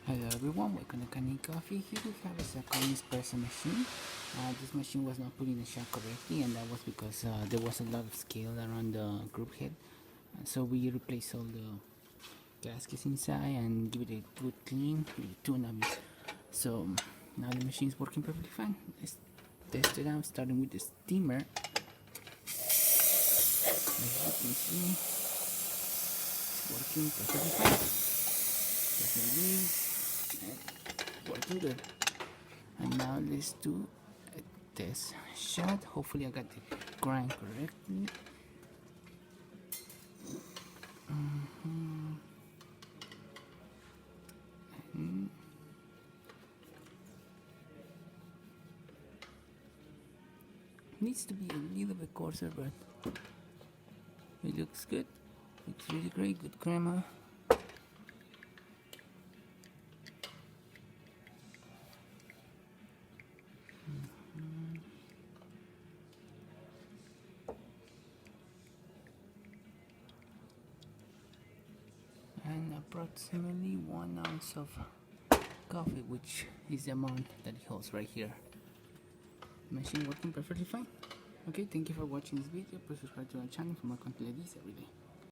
Hello everyone, welcome to Kanen Coffee. Here we have a Zacconi Espresso machine. This machine was not put in the shop correctly, and that was because there was a lot of scale around the group head. So we replaced all the gaskets inside and give it a good clean, give it a tune-up. So now the machine is working perfectly fine. Let's test it out, starting with the steamer. As you can see, it's working perfectly fine. Definitely working good. And now let's do a test shot. Hopefully I got the grind correctly. Needs to be a little bit coarser, but it looks good. Looks really great. Good crema. And approximately 1 ounce of coffee, which is the amount that it holds right here. Machine working perfectly fine. Okay, thank you for watching this video. Please subscribe to our channel for more content like this every day.